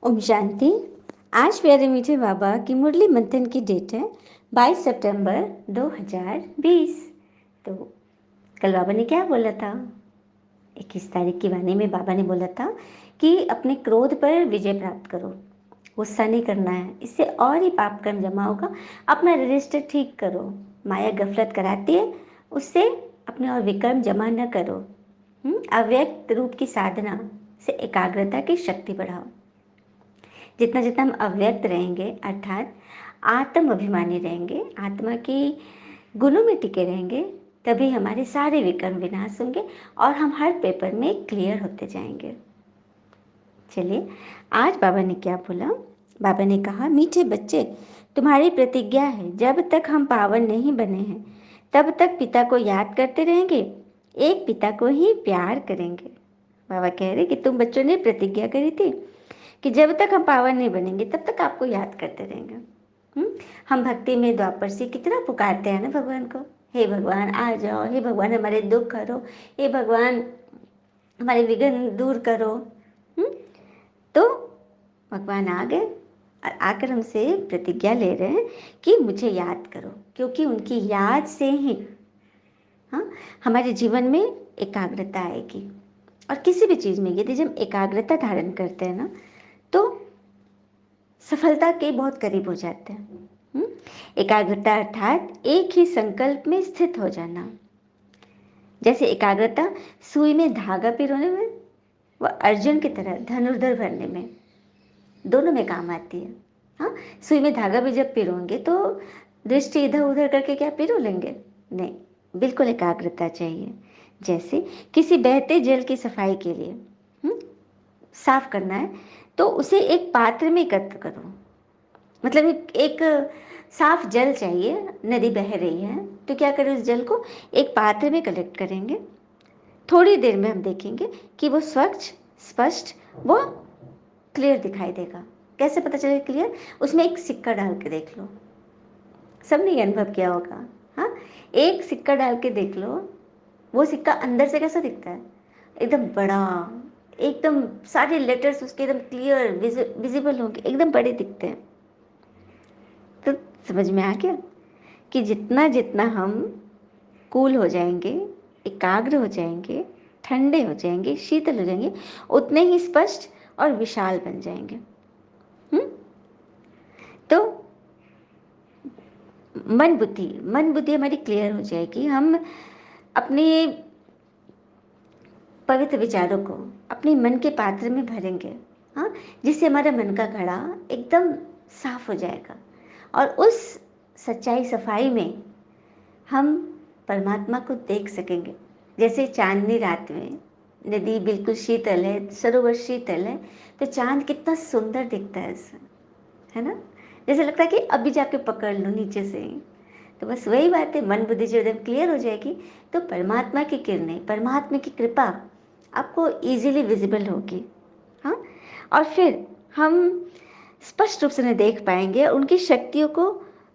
ओम शांति। आज प्यारे मीठे बाबा की मुरली मंथन की डेट है 22 सितंबर 2020। तो कल बाबा ने क्या बोला था? 21 तारीख की वाणी में बाबा ने बोला था कि अपने क्रोध पर विजय प्राप्त करो, गुस्सा नहीं करना है, इससे और ही पाप कर्म जमा होगा। अपना रजिस्टर ठीक करो, माया गफलत कराती है, उससे अपने और विकर्म जमा न करो। अव्यक्त रूप की साधना से एकाग्रता की शक्ति बढ़ाओ। जितना जितना हम अव्यक्त रहेंगे अर्थात आत्म अभिमानी रहेंगे, आत्मा की गुणों में टिके रहेंगे, तभी हमारे सारे विकर्म विनाश होंगे और हम हर पेपर में क्लियर होते जाएंगे। चलिए, आज बाबा ने क्या बोला? बाबा ने कहा, मीठे बच्चे, तुम्हारी प्रतिज्ञा है, जब तक हम पावन नहीं बने हैं तब तक पिता को याद करते रहेंगे, एक पिता को ही प्यार करेंगे। बाबा कह रहे कि तुम बच्चों ने प्रतिज्ञा करी थी कि जब तक हम पावन नहीं बनेंगे तब तक आपको याद करते रहेंगे। हम भक्ति में द्वापर से कितना पुकारते हैं ना भगवान को, हे भगवान आ जाओ, हे भगवान हमारे दुख करो, हे भगवान हमारे विघ्न दूर करो। तो भगवान आ गए और आकर हमसे प्रतिज्ञा ले रहे हैं कि मुझे याद करो, क्योंकि उनकी याद से ही हमारे जीवन में एकाग्रता आएगी। और किसी भी चीज़ में यदि हम एकाग्रता धारण करते हैं ना, तो सफलता के बहुत करीब हो जाते हैं। एकाग्रता अर्थात एक ही संकल्प में स्थित हो जाना। जैसे एकाग्रता सुई में धागा पिरोने में व अर्जुन की तरह धनुर्धर भरने में, दोनों में काम आती है। हाँ, सुई में धागा भी जब पिरोंगे तो दृष्टि इधर उधर करके क्या पिरो लेंगे? नहीं, बिल्कुल एकाग्रता चाहिए। जैसे किसी बहते जल की सफाई के लिए साफ करना है तो उसे एक पात्र में एकत्र करो। मतलब एक साफ जल चाहिए, नदी बह रही है तो क्या करें, उस जल को एक पात्र में कलेक्ट करेंगे। थोड़ी देर में हम देखेंगे कि वो स्वच्छ, स्पष्ट, वो क्लियर दिखाई देगा। कैसे पता चलेगा क्लियर? उसमें एक सिक्का डाल के देख लो, सबने ये अनुभव किया होगा। हाँ, एक सिक्का डाल के देख लो, वो सिक्का अंदर से कैसा दिखता है? एकदम बड़ा, एकदम सारे लेटर्स उसके एकदम क्लियर विजिबल होंगे, एकदम बड़े दिखते हैं। तो समझ में आ गया कि जितना जितना हम कूल हो जाएंगे, एकाग्र हो जाएंगे, ठंडे हो जाएंगे, शीतल हो जाएंगे, उतने ही स्पष्ट और विशाल बन जाएंगे। तो मन बुद्धि हमारी क्लियर हो जाएगी। हम अपने पवित्र विचारों को अपने मन के पात्र में भरेंगे, हाँ, जिससे हमारा मन का घड़ा एकदम साफ हो जाएगा। और उस सच्चाई सफाई में हम परमात्मा को देख सकेंगे। जैसे चांदनी रात में नदी बिल्कुल शीतल है, सरोवर शीतल है, तो चांद कितना सुंदर दिखता है इससे, है ना? जैसे लगता है कि अभी जाके पकड़ लो नीचे से ही। तो बस वही बात है, मन बुद्धि जो एकदम क्लियर हो जाएगी तो परमात्मा की किरणें, परमात्मा की कृपा आपको इजीली विजिबल होगी। हाँ, और फिर हम स्पष्ट रूप से उन्हें देख पाएंगे, उनकी शक्तियों को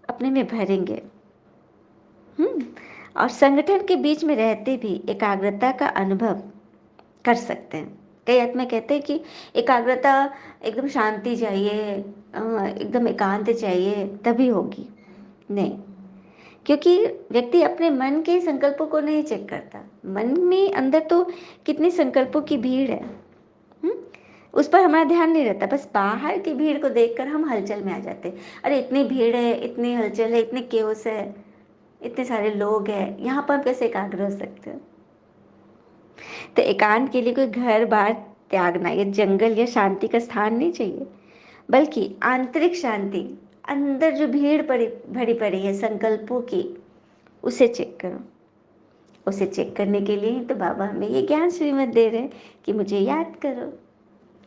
अपने में भरेंगे। और संगठन के बीच में रहते भी एकाग्रता का अनुभव कर सकते हैं। कई आत्मा कहते हैं कि एकाग्रता एकदम शांति चाहिए, एकदम एकांत चाहिए तभी होगी। नहीं, क्योंकि व्यक्ति अपने मन के संकल्पों को नहीं चेक करता। मन में अंदर तो कितने संकल्पों की भीड़ है, उस पर हमारा ध्यान नहीं रहता। बस बाहर की भीड़ को देखकर हम हलचल में आ जाते, अरे इतनी भीड़ है, इतनी हलचल है, इतने केओस है, इतने सारे लोग हैं, यहाँ पर हम कैसे एकाग्र हो सकते हैं? तो एकांत के लिए कोई घर बार त्यागना या जंगल या शांति का स्थान नहीं चाहिए, बल्कि आंतरिक शांति, अंदर जो भीड़ पड़ी भरी पड़ी है संकल्पों की, उसे चेक करो। उसे चेक करने के लिए तो बाबा हमें ये ज्ञान श्रीमत दे रहे हैं कि मुझे याद करो।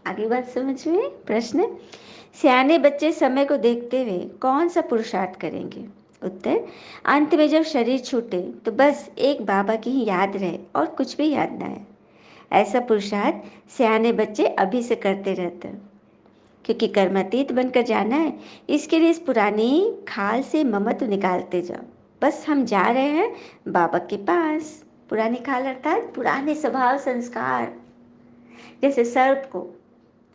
आगे बात समझ में? प्रश्न, सियाने बच्चे समय को देखते हुए कौन सा पुरुषार्थ करेंगे? उत्तर, अंत में जब शरीर छूटे तो बस एक बाबा की ही याद रहे और कुछ भी याद ना आए। ऐसा पुरुषार्थ सियाने बच्चे अभी से करते रहते हैं, क्योंकि कर्मातीत बनकर जाना है। इसके लिए इस पुरानी खाल से ममत्व निकालते जाओ। बस हम जा रहे हैं बाबा के पास। पुरानी खाल अर्थात पुराने स्वभाव संस्कार। जैसे सर्प को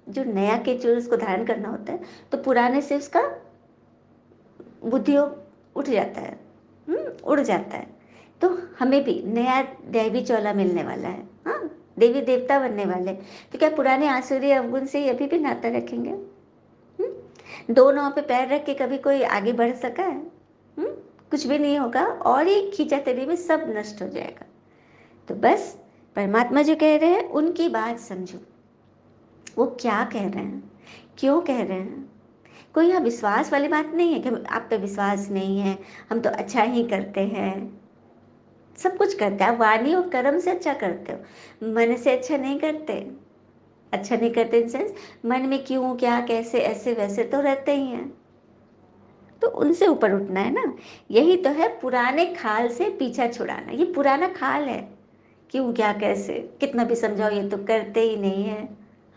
जो नया केचुल उसको धारण करना होता है, तो पुराने से उसका बुद्धियोग उठ जाता है, उड़ जाता है। तो हमें भी नया दैवी चौला मिलने वाला है, हाँ, देवी देवता बनने वाले। तो क्या पुराने आसुरी अवगुण से अभी भी नाता रखेंगे? दो नाव पे पैर रख के कभी कोई आगे बढ़ सका है? हुँ? कुछ भी नहीं होगा, और ही खींचातानी में सब नष्ट हो जाएगा। तो बस परमात्मा जो कह रहे हैं उनकी बात समझो, वो क्या कह रहे हैं, क्यों कह रहे हैं। कोई यहाँ विश्वास वाली बात नहीं है कि आप पे विश्वास नहीं है, हम तो अच्छा ही करते हैं, सब कुछ करते हैं। आप वाणी और कर्म से अच्छा करते हो, मन से अच्छा नहीं करते। अच्छा नहीं करते इन सेंस, मन में क्यों, क्या, कैसे, ऐसे वैसे तो रहते ही हैं। तो उनसे ऊपर उठना है ना। यही तो है पुराने खाल से पीछा छुड़ाना। ये पुराना खाल है, क्यों, क्या, कैसे, कितना भी समझाओ ये तो करते ही नहीं है।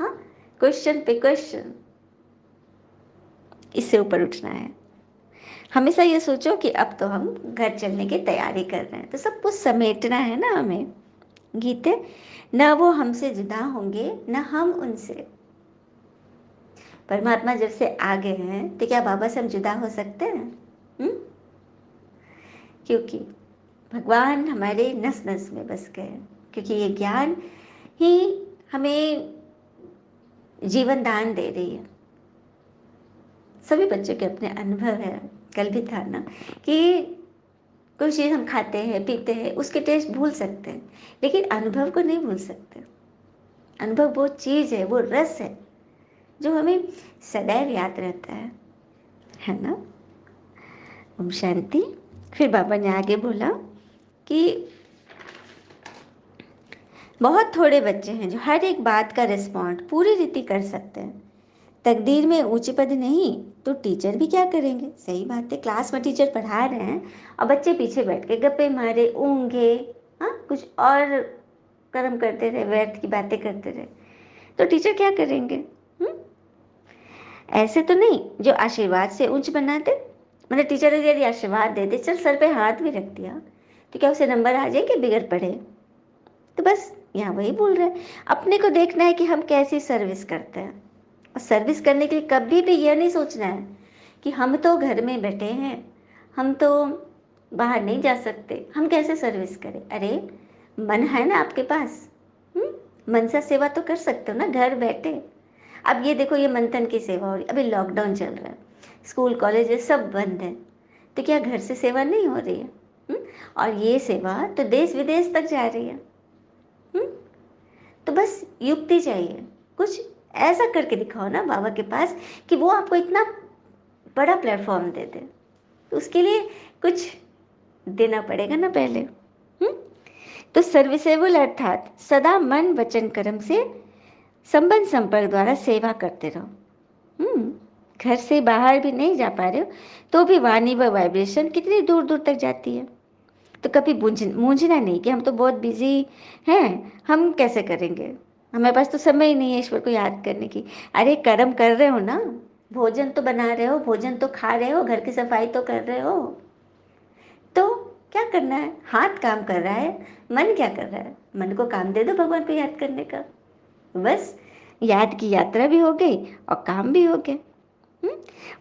हाँ, क्वेश्चन पे क्वेश्चन, इससे ऊपर उठना है। हमेशा ये सोचो कि अब तो हम घर चलने की तैयारी कर रहे हैं, तो सब कुछ समेटना है ना हमें। गीते, न वो हमसे जुदा होंगे न हम उनसे। परमात्मा जब से आ गए हैं तो क्या बाबा से हम जुदा हो सकते हैं? हुँ? क्योंकि भगवान हमारे नस नस में बस गए, क्योंकि ये ज्ञान ही हमें जीवन दान दे रही है। सभी बच्चों के अपने अनुभव है, कल भी था ना, कि कोई चीज़ हम खाते हैं पीते हैं उसके टेस्ट भूल सकते हैं, लेकिन अनुभव को नहीं भूल सकते। अनुभव वो चीज़ है, वो रस है जो हमें सदैव याद रहता है ना। ओम शांति। फिर बाबा ने आगे बोला कि बहुत थोड़े बच्चे हैं जो हर एक बात का रिस्पॉन्ड पूरी रीति कर सकते हैं। तकदीर में ऊंचे पद नहीं तो टीचर भी क्या करेंगे? सही बात है, क्लास में टीचर पढ़ा रहे हैं और बच्चे पीछे बैठ के गप्पे मारे, ऊँघे, हाँ, कुछ और कर्म करते रहे, व्यर्थ की बातें करते रहे, तो टीचर क्या करेंगे? हुँ? ऐसे तो नहीं जो आशीर्वाद से ऊंच बनाते। मतलब टीचर ने यदि आशीर्वाद देते, चल सर पे हाथ भी रख दिया, तो क्या उसे नंबर आ जाएंगे बिगड़ पड़े? तो बस यहाँ वही बोल रहे हैं, अपने को देखना है कि हम कैसी सर्विस करते हैं। और सर्विस करने के लिए कभी भी यह नहीं सोचना है कि हम तो घर में बैठे हैं, हम तो बाहर नहीं जा सकते, हम कैसे सर्विस करें। अरे मन है ना आपके पास, मन से सेवा तो कर सकते हो ना घर बैठे। अब ये देखो, ये मंथन की सेवा हो रही, अभी लॉकडाउन चल रहा है, स्कूल कॉलेज सब बंद है, तो क्या घर से सेवा नहीं हो रही है? और ये सेवा तो देश विदेश तक जा रही है। हुँ? तो बस युक्ति चाहिए, कुछ ऐसा करके दिखाओ ना बाबा के पास कि वो आपको इतना बड़ा प्लेटफॉर्म दे दे। तो उसके लिए कुछ देना पड़ेगा ना पहले। तो सर्विसेबल अर्थात सदा मन वचन कर्म से संबंध संपर्क द्वारा सेवा करते रहो। घर से बाहर भी नहीं जा पा रहे हो तो भी वाणी व वाइब्रेशन कितनी दूर दूर तक जाती है। तो कभी मूंझना नहीं कि हम तो बहुत बिजी हैं, हम कैसे करेंगे, हमारे पास तो समय ही नहीं है ईश्वर को याद करने की। अरे कर्म कर रहे हो ना, भोजन तो बना रहे हो, भोजन तो खा रहे हो, घर की सफाई तो कर रहे हो, तो क्या करना है? हाथ काम कर रहा है, मन क्या कर रहा है? मन को काम दे दो भगवान को याद करने का, बस याद की यात्रा भी हो गई और काम भी हो गए।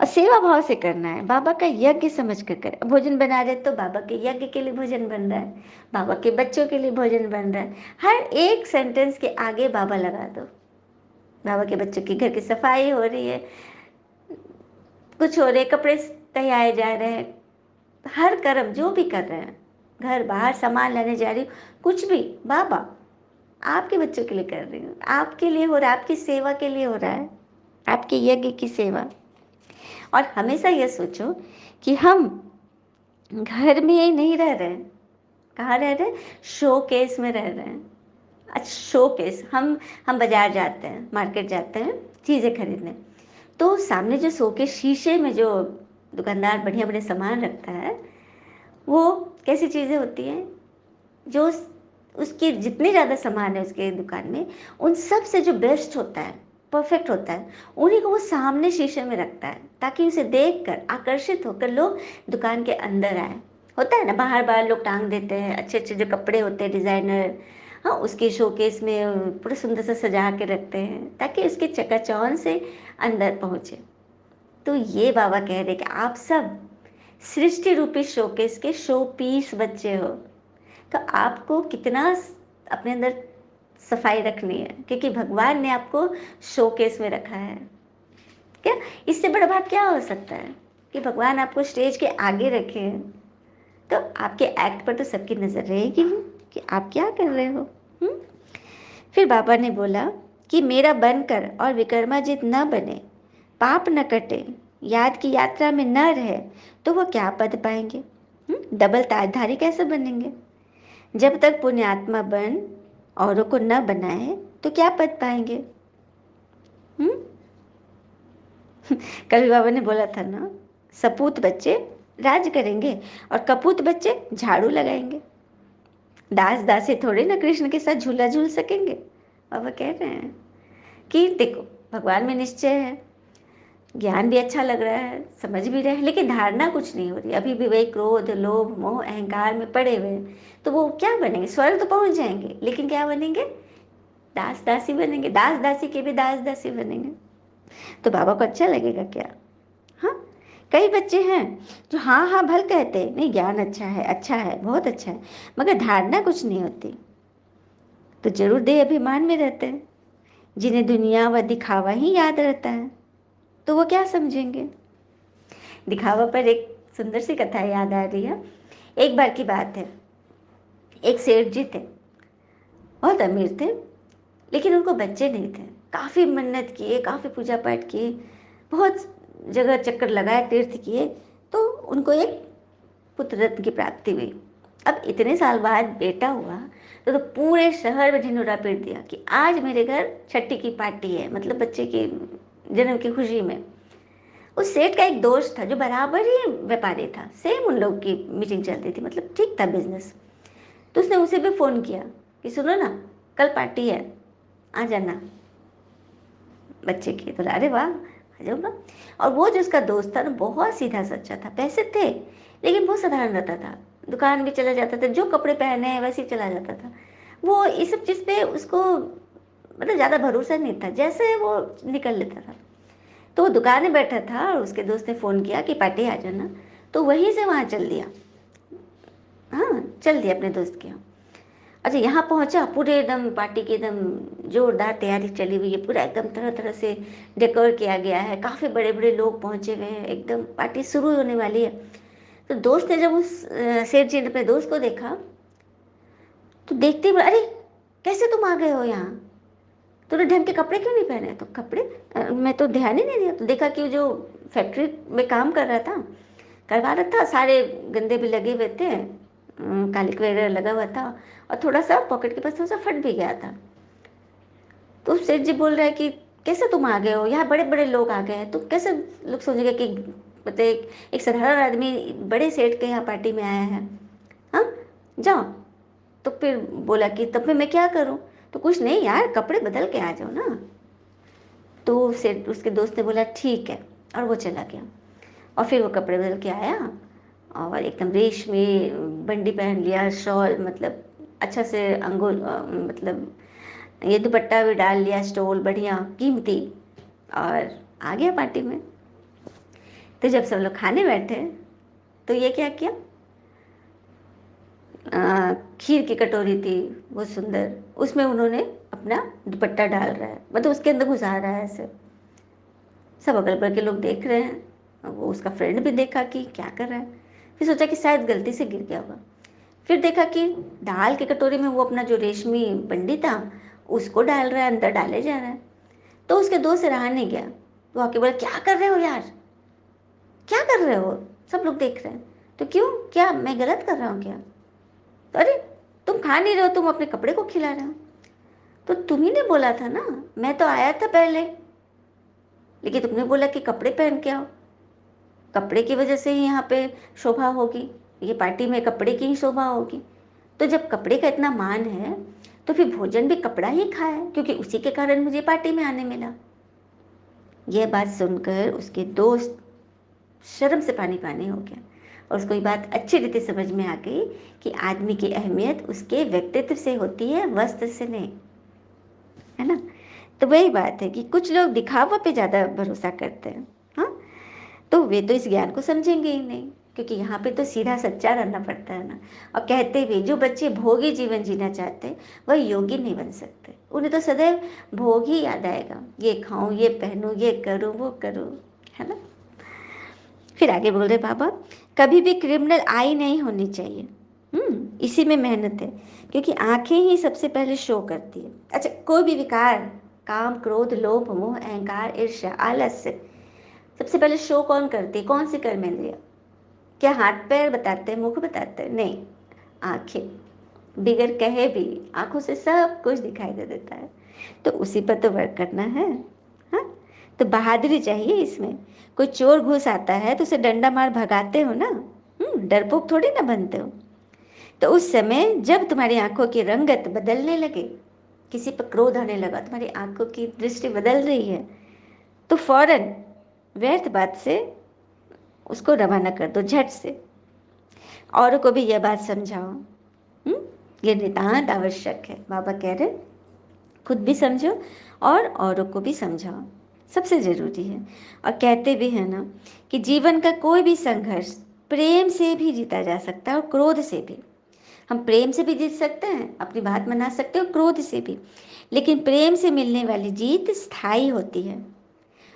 और सेवा भाव से करना है, बाबा का यज्ञ समझ कर कर। भोजन बना रहे तो बाबा के यज्ञ के लिए भोजन बन रहा है, बाबा के बच्चों के लिए भोजन बन रहा है। हर एक सेंटेंस के आगे बाबा लगा दो। बाबा के बच्चों की घर की सफाई हो रही है, कुछ हो रहे, कपड़े तैयारे जा रहे हैं, हर कर्म जो भी कर रहे हैं, घर बाहर सामान लाने जा रही हूँ, कुछ भी बाबा आपके बच्चों के लिए कर रही हूँ, आपके लिए हो रहा है, आपकी सेवा के लिए हो रहा है, आपके यज्ञ की सेवा। और हमेशा यह सोचो कि हम घर में ही नहीं रह रहे हैं। कहाँ रह रहे हैं? शो केस में रह रहे हैं। अच्छा, शो केस, हम बाजार जाते हैं, मार्केट जाते हैं चीज़ें खरीदने, तो सामने जो शो के शीशे में जो दुकानदार बढ़िया बढ़िया सामान रखता है, वो कैसी चीज़ें होती हैं? जो उसके जितने ज़्यादा सामान है उसके दुकान में, उन सब से जो बेस्ट होता है, परफेक्ट होता है, उन्हीं को वो सामने शीशे में रखता है, ताकि उसे देखकर आकर्षित होकर लोग दुकान के अंदर आए। होता है ना, बाहर बाहर लोग टांग देते हैं अच्छे अच्छे जो कपड़े होते हैं डिज़ाइनर, हाँ, उसके शोकेस में पूरा सुंदर सा सजा के रखते हैं ताकि उसके चकाचौंध से अंदर पहुँचे। तो ये बाबा कह रहे कि आप सब सृष्टि रूपी शोकेस के शो पीस बच्चे हो। तो आपको कितना अपने अंदर सफाई रखनी है, क्योंकि भगवान ने आपको शोकेस में रखा है। क्या इससे बड़ा भाग क्या हो सकता है कि भगवान आपको स्टेज के आगे रखे हैं, तो आपके एक्ट पर तो सबकी नज़र रहेगी ही कि आप क्या कर रहे हो। हुँ? फिर बाबा ने बोला कि मेरा बनकर और विक्रमाजित न बने, पाप न कटे, याद की यात्रा में न रहे, तो वो क्या पद पाएंगे। डबल ताजधारी कैसे बनेंगे। जब तक पुण्यात्मा बन औरों को न बनाए तो क्या पद पाएंगे। हुँ? कभी बाबा ने बोला था ना, सपूत बच्चे राज करेंगे और कपूत बच्चे झाड़ू लगाएंगे। दास दासी थोड़े ना कृष्ण के साथ झूला झूल सकेंगे। बाबा कह रहे हैं कि देखो, भगवान में निश्चय है, ज्ञान भी अच्छा लग रहा है, समझ भी रहे हैं, लेकिन धारणा कुछ नहीं हो रही। अभी भी वही क्रोध, लोभ, मोह, अहंकार में पड़े हुए हैं। तो वो क्या बनेंगे, स्वर्ग तो पहुंच जाएंगे, लेकिन क्या बनेंगे, दास दासी बनेंगे। दास दासी के भी दास दासी बनेंगे। तो बाबा को अच्छा लगेगा क्या। हाँ, कई बच्चे हैं जो हाँ हाँ भल कहते हैं, नहीं ज्ञान अच्छा है, बहुत अच्छा है, मगर धारणा कुछ नहीं होती। तो जरूर देह अभिमान में रहते हैं, जिन्हें दुनिया व दिखावा ही याद रहता है, तो वो क्या समझेंगे। दिखावा पर एक सुंदर सी कथा याद आ रही है। एक बार की बात है, एक सेठ जी थे, बहुत अमीर थे, लेकिन उनको बच्चे नहीं थे। काफ़ी मन्नत किए, काफ़ी पूजा पाठ किए, बहुत जगह चक्कर लगाए, तीर्थ किए, तो उनको एक पुत्र रत्न की प्राप्ति हुई। अब इतने साल बाद बेटा हुआ तो पूरे शहर में ढिंढोरा पीट दिया कि आज मेरे घर छठी की पार्टी है, मतलब बच्चे के जन्म की खुशी में। उस सेठ का एक दोस्त था जो बराबर ही व्यापारी था, सेम उन लोग की मीटिंग चलती थी, मतलब ठीक था बिजनेस। तो उसने उसे भी फ़ोन किया कि सुनो ना, कल पार्टी है, आ जाना बच्चे की। तो अरे वाह, आ जाऊँगा। और वो जो उसका दोस्त था ना, बहुत सीधा सच्चा था, पैसे थे लेकिन बहुत साधारण रहता था, दुकान भी चला जाता था, जो कपड़े पहने हैं वैसे ही चला जाता था। वो इस सब चीज़ पे उसको मतलब ज़्यादा भरोसा नहीं था, जैसे वो निकल लेता था। तो वो दुकान में बैठा था और उसके दोस्त ने फ़ोन किया कि पार्टी आ जाना, तो वहीं से वहाँ चल दिया। हाँ, चल दिया अपने दोस्त के यहाँ। अच्छा, यहाँ पहुँचा, पूरे एकदम पार्टी की एकदम जोरदार तैयारी चली हुई है, पूरा एकदम तरह तरह से डेकोर किया गया है, काफ़ी बड़े बड़े लोग पहुँचे हुए हैं, एकदम पार्टी शुरू होने वाली है। तो दोस्त ने जब उस सेठ जी ने अपने दोस्त को देखा, तो देखते ही बोला, अरे कैसे तुम आ गए हो यहाँ, तूने ढंग के कपड़े क्यों नहीं पहने। तो कपड़े मैं तो ध्यान ही नहीं दिया। तो देखा कि वो जो फैक्ट्री में काम कर रहा था, करवा रहा था, सारे गंदे भी लगे हुए थे, कालिक वगैरह लगा हुआ था, और थोड़ा सा पॉकेट के पास थोड़ा सा फट भी गया था। तो सेठ जी बोल रहे हैं कि कैसे तुम आ गए हो, यहाँ बड़े बड़े लोग आ गए हैं, तो कैसे लोग सोचेंगे कि मतलब एक साधारण आदमी बड़े सेठ के यहाँ पार्टी में आया है। हाँ, जाओ। तो फिर बोला कि तब फिर मैं क्या करूँ। तो कुछ नहीं यार, कपड़े बदल के आ जाओ ना। तो सेठ उसके दोस्त ने बोला ठीक है, और वो चला गया। और फिर वो कपड़े बदल के आया और एकदम रेशमी बंडी पहन लिया, शॉल, मतलब अच्छा से अंगुल मतलब ये दुपट्टा भी डाल लिया, स्टोल बढ़िया कीमती, और आ गया पार्टी में। तो जब सब लोग खाने बैठे, तो ये क्या किया, खीर की कटोरी थी वो सुंदर, उसमें उन्होंने अपना दुपट्टा डाल रहा है, मतलब उसके अंदर घुसा रहा है ऐसे। सब अगल बगल के लोग देख रहे हैं, वो उसका फ्रेंड भी देखा कि क्या कर रहा है। फिर सोचा कि शायद गलती से गिर गया होगा। फिर देखा कि दाल की कटोरी में वो अपना जो रेशमी बंडी था उसको डाल रहा है, अंदर डाले जा रहा है। तो उसके दोस्त से रहा नहीं गया, वो आके बोला क्या कर रहे हो यार, क्या कर रहे हो, सब लोग देख रहे हैं। तो क्यों, क्या मैं गलत कर रहा हूँ क्या। तो अरे तुम खा नहीं रहे हो, तुम अपने कपड़े को खिला रहे हो। तो तुम्ही ने बोला था ना, मैं तो आया था पहले, लेकिन तुमने बोला कि कपड़े पहन के आओ, कपड़े की वजह से ही यहाँ पे शोभा होगी, ये पार्टी में कपड़े की ही शोभा होगी। तो जब कपड़े का इतना मान है तो फिर भोजन भी कपड़ा ही खाए, क्योंकि उसी के कारण मुझे पार्टी में आने मिला। यह बात सुनकर उसके दोस्त शर्म से पानी पानी हो गया, और उसको ये बात अच्छी रीति समझ में आ गई कि आदमी की अहमियत उसके व्यक्तित्व से होती है, वस्त्र से नहीं, है ना। तो वही बात है कि कुछ लोग दिखावा पे ज़्यादा भरोसा करते हैं, हाँ, तो वे तो इस ज्ञान को समझेंगे ही नहीं, क्योंकि यहाँ पे तो सीधा सच्चा रहना पड़ता है ना। और कहते हुए जो बच्चे भोगी जीवन जीना चाहते हैं वह योगी नहीं बन सकते, उन्हें तो सदैव भोग ही याद आएगा, ये खाऊं, ये पहनूं, ये करूं, वो करूं, है ना। फिर आगे बोल रहे बाबा, कभी भी क्रिमिनल आई नहीं होनी चाहिए। इसी में मेहनत है, क्योंकि आंखें ही सबसे पहले शो करती है। अच्छा, कोई भी विकार, काम, क्रोध, लोभ, मोह, अहंकार, ईर्ष्या, आलस्य, सबसे पहले शो कौन करती है? कौन सी कर्मेंद्रिय? क्या हाथ पैर बताते हैं, मुख बताते हैं? नहीं, आंखें। बिगर कहे भी आंखों से सब कुछ दिखाई दे देता है, तो उसी पर तो वर्क करना है, हाँ। तो बहादुरी चाहिए इसमें। कोई चोर घुस आता है तो उसे डंडा मार भगाते हो ना, डरपोक थोड़ी ना बनते हो। तो उस समय जब तुम्हारी आंखों की रंगत बदलने लगे, किसी पर क्रोध आने लगा, तुम्हारी आंखों की दृष्टि बदल रही है, तो फौरन व्यर्थ बात से उसको रवाना कर दो, झट से। औरों को भी यह बात समझाओ, ये नितांत आवश्यक है। बाबा कह रहे खुद भी समझो और औरों को भी समझाओ, सबसे ज़रूरी है। और कहते भी हैं ना कि जीवन का कोई भी संघर्ष प्रेम से भी जीता जा सकता है और क्रोध से भी। हम प्रेम से भी जीत सकते हैं, अपनी बात मना सकते हो, क्रोध से भी, लेकिन प्रेम से मिलने वाली जीत स्थायी होती है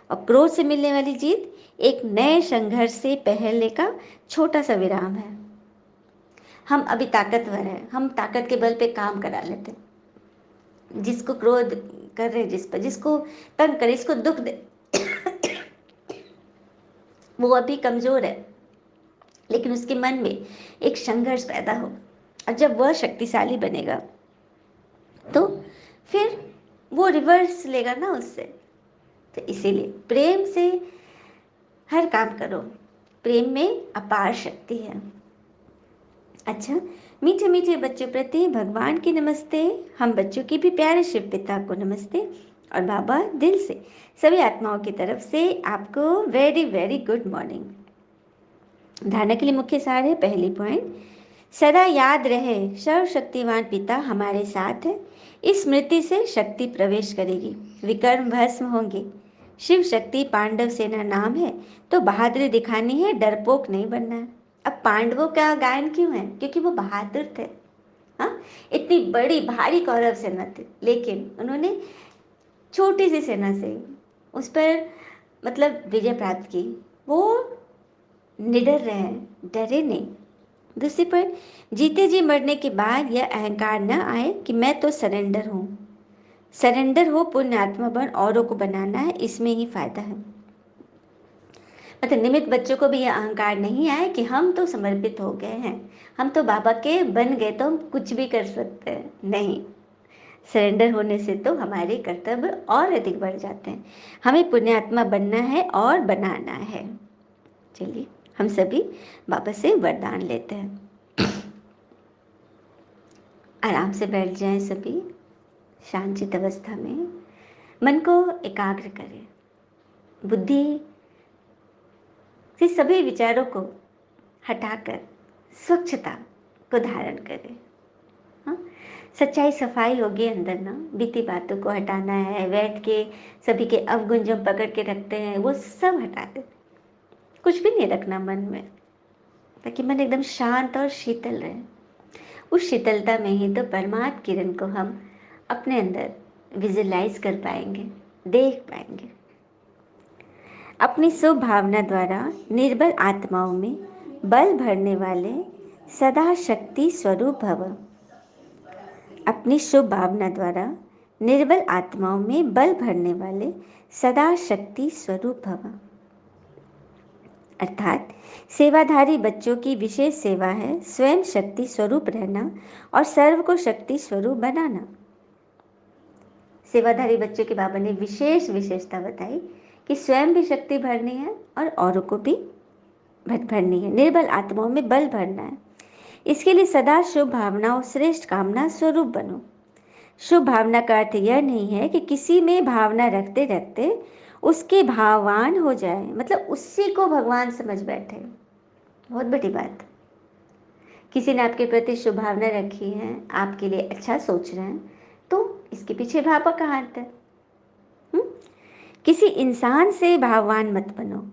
और क्रोध से मिलने वाली जीत एक नए संघर्ष से पहले का छोटा सा विराम है। हम अभी ताकतवर हैं, हम ताकत के बल पे काम करा लेते हैं। जिसको क्रोध कर रहे, जिस पर, जिसको तंग करे, इसको दुख दे, वो अभी कमजोर है, लेकिन उसके मन में एक संघर्ष पैदा हो, और जब वह शक्तिशाली बनेगा तो फिर वो रिवर्स लेगा ना उससे। तो इसीलिए प्रेम से हर काम करो, प्रेम में अपार शक्ति है। अच्छा, मीठे मीठे बच्चों प्रति भगवान की नमस्ते, हम बच्चों की भी प्यारे शिव पिता को नमस्ते। और बाबा दिल से सभी आत्माओं की तरफ से आपको वेरी वेरी गुड मॉर्निंग। धारणा के लिए मुख्य सार है, पहली पॉइंट, सदा याद रहे सर्वशक्तिवान पिता हमारे साथ है। इस स्मृति से शक्ति प्रवेश करेगी, विकर्म भस्म होंगे। शिव शक्ति पांडव सेना नाम है, तो बहादुरी दिखानी है, डरपोक नहीं बनना है। अब पांडवों का गायन क्यों है? क्योंकि वो बहादुर थे, हाँ। इतनी बड़ी भारी कौरव सेना थी, लेकिन उन्होंने छोटी सी सेना से उस पर मतलब विजय प्राप्त की। वो निडर रहे, डरे नहीं। दूसरी पर, जीते जी मरने के बाद यह अहंकार न आए कि मैं तो सरेंडर हूँ। सरेंडर हो, पुण्य आत्मा बन, औरों को बनाना है, इसमें ही फायदा है। मतलब निमित्त बच्चों को भी यह अहंकार नहीं आए कि हम तो समर्पित हो गए हैं, हम तो बाबा के बन गए, तो हम कुछ भी कर सकते हैं। नहीं, सरेंडर होने से तो हमारे कर्तव्य और अधिक बढ़ जाते हैं। हमें पुण्यात्मा बनना है और बनाना है। चलिए हम सभी बाबा से वरदान लेते हैं। आराम से बैठ जाएं सभी, शांत अवस्था में मन को एकाग्र करें, बुद्धि से सभी विचारों को हटाकर स्वच्छता को धारण करें, हाँ। सच्चाई सफाई होगी अंदर ना, बीती बातों को हटाना है, बैठ के सभी के अवगुण जो पकड़ के रखते हैं वो सब हटा दें, कुछ भी नहीं रखना मन में, ताकि मन एकदम शांत और शीतल रहे। उस शीतलता में ही तो परमात्म किरण को हम अपने अंदर विजुलाइज कर पाएंगे, देख पाएंगे। अपनी शुभ भावना द्वारा निर्बल आत्माओं में बल भरने वाले सदा शक्ति स्वरूप भव। अपनी शुभ भावना द्वारा निर्बल आत्माओं में बल भरने वाले सदा शक्ति स्वरूप भव। अर्थात सेवाधारी बच्चों की विशेष सेवा है स्वयं शक्ति स्वरूप रहना और सर्व को शक्ति स्वरूप बनाना। सेवाधारी बच्चों के बाबा ने विशेष विशेषता बताई कि स्वयं भी शक्ति भरनी है और औरों को भी भरनी है, निर्बल आत्माओं में बल भरना है। इसके लिए सदा शुभ भावना और श्रेष्ठ कामना स्वरूप बनो। शुभ भावना का अर्थ यह नहीं है कि किसी में भावना रखते रखते उसके भाववान हो जाए, मतलब उसी को भगवान समझ बैठे। बहुत बड़ी बात। किसी ने आपके प्रति शुभ भावना रखी है, आपके लिए अच्छा सोच रहे हैं, तो इसके पीछे बाबा का हाथ है। किसी इंसान से भाववान मत बनो,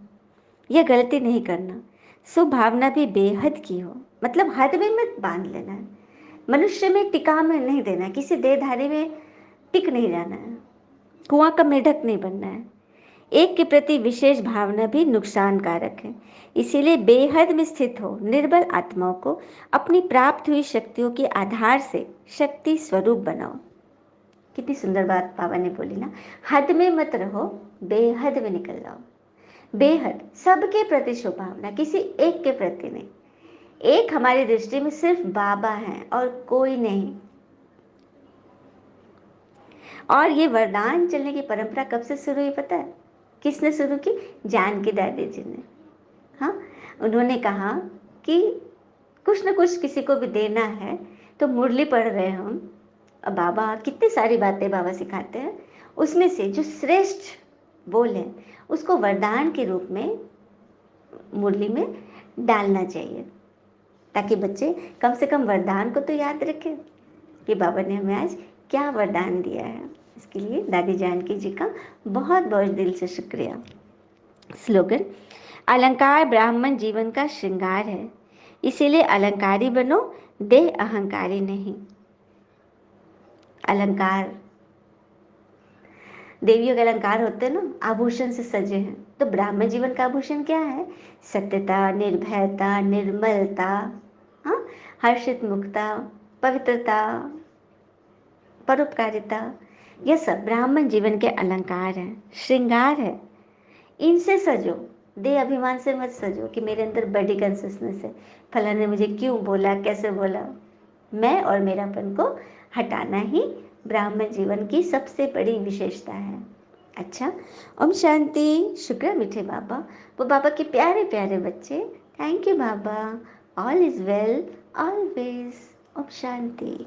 यह गलती नहीं करना। शुभ भावना भी बेहद की हो, मतलब हद में मत बांध लेना है। मनुष्य में टिका में नहीं देना है, किसी देहधारी में टिक नहीं जाना है, कुआं का मेढक नहीं बनना है। एक के प्रति विशेष भावना भी नुकसानकारक है। इसीलिए बेहद में स्थित हो निर्बल आत्माओं को अपनी प्राप्त हुई शक्तियों के आधार से शक्ति स्वरूप बनाओ। कितनी सुंदर बात बाबा ने बोली ना। हद में मत रहो, बेहद में निकल जाओ। बेहद, सबके प्रति शुभ भावना, किसी एक के प्रति नहीं। एक हमारी दृष्टि में सिर्फ बाबा हैं और कोई नहीं। और ये वरदान चलने की परंपरा कब से शुरू हुई पता है? किसने शुरू की? जानकी दादी जी ने। हाँ, उन्होंने कहा कि कुछ न कुछ किसी को भी देना है, तो मुरली पढ़ रहे हैं हम, अब बाबा कितनी सारी बातें बाबा सिखाते हैं, उसमें से जो श्रेष्ठ बोल है उसको वरदान के रूप में मुरली में डालना चाहिए, ताकि बच्चे कम से कम वरदान को तो याद रखें कि बाबा ने हमें आज क्या वरदान दिया है। इसके लिए दादी जानकी जी का बहुत बहुत दिल से शुक्रिया। स्लोगन: अलंकार ब्राह्मण जीवन का श्रृंगार है, इसीलिए अलंकारी बनो, देह अहंकारी नहीं। अलंकार, देवियों के अलंकार होते हैं ना, आभूषण से सजे हैं। तो ब्राह्मण जीवन का आभूषण क्या है? सत्यता, निर्भयता, निर्मलता, हाँ, हर्षित मुक्ता, पवित्रता, परोपकारिता, यह सब ब्राह्मण जीवन के अलंकार हैं, श्रृंगार है। इनसे सजो, दे अभिमान से मत सजो कि मेरे अंदर बड़ी कंसिस्टेंस है, फलाने ने मुझे क्यों बोला, कैसे बोला। मैं और मेरापन को हटाना ही ब्राह्मण जीवन की सबसे बड़ी विशेषता है। अच्छा, ओम शांति। शुक्र है मीठे बाबा, वो बाबा के प्यारे प्यारे बच्चे। थैंक यू बाबा। All is well always. Om Shanti.